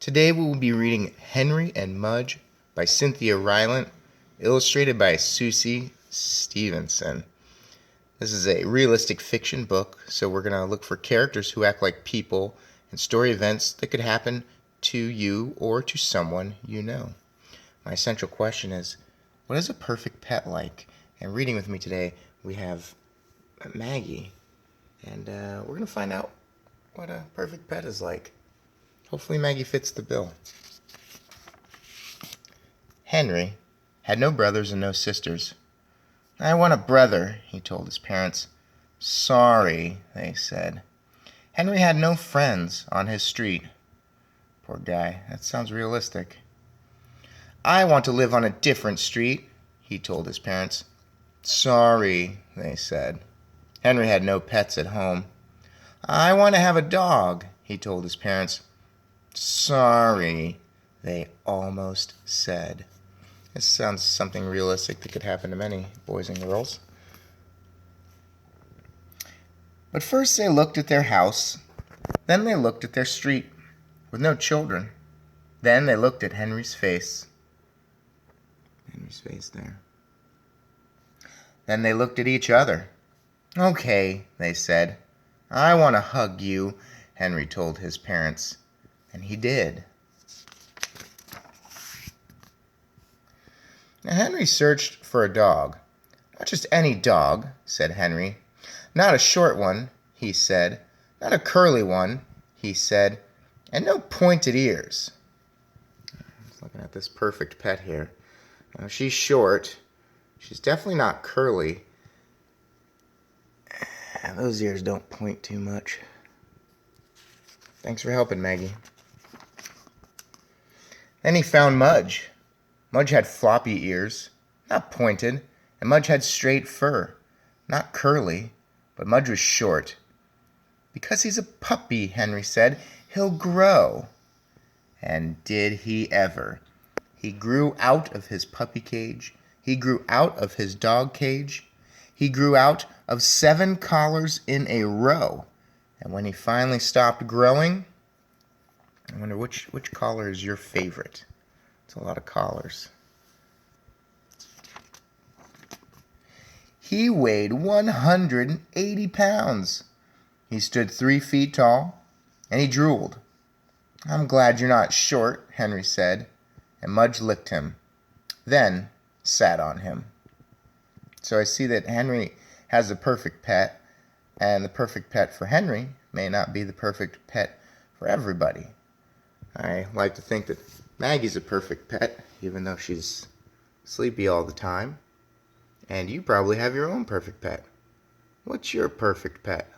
Today we will be reading Henry and Mudge by Cynthia Rylant, illustrated by Susie Stevenson. This is a realistic fiction book, so we're going to look for characters who act like people and story events that could happen to you or to someone you know. My essential question is, what is a perfect pet like? And reading with me today, we have Maggie, and we're going to find out what a perfect pet is like. Hopefully Maggie fits the bill. Henry had no brothers and no sisters. "I want a brother," he told his parents. "Sorry," they said. Henry had no friends on his street. Poor guy, that sounds realistic. "I want to live on a different street," he told his parents. "Sorry," they said. Henry had no pets at home. "I want to have a dog," he told his parents. "Sorry," they almost said. This sounds something realistic that could happen to many boys and girls. But first they looked at their house, then they looked at their street, with no children. Then they looked at Henry's face. Henry's face there. Then they looked at each other. "Okay," they said. "I want to hug you," Henry told his parents. And he did. Now Henry searched for a dog. "Not just any dog," said Henry. "Not a short one," he said. "Not a curly one," he said. "And no pointed ears." I was looking at this perfect pet here. Now, she's short. She's definitely not curly. And those ears don't point too much. Thanks for helping, Maggie. Then he found Mudge. Mudge had floppy ears, not pointed, and Mudge had straight fur, not curly, but Mudge was short. "Because he's a puppy," Henry said, "he'll grow." And did he ever? He grew out of his puppy cage. He grew out of his dog cage. He grew out of 7 collars in a row. And when he finally stopped growing, I wonder which collar is your favorite. It's a lot of collars. He weighed 180 pounds. He stood 3 feet tall, and he drooled. "I'm glad you're not short," Henry said, and Mudge licked him, then sat on him. So I see that Henry has the perfect pet, and the perfect pet for Henry may not be the perfect pet for everybody. I like to think that Maggie's a perfect pet, even though she's sleepy all the time. And you probably have your own perfect pet. What's your perfect pet?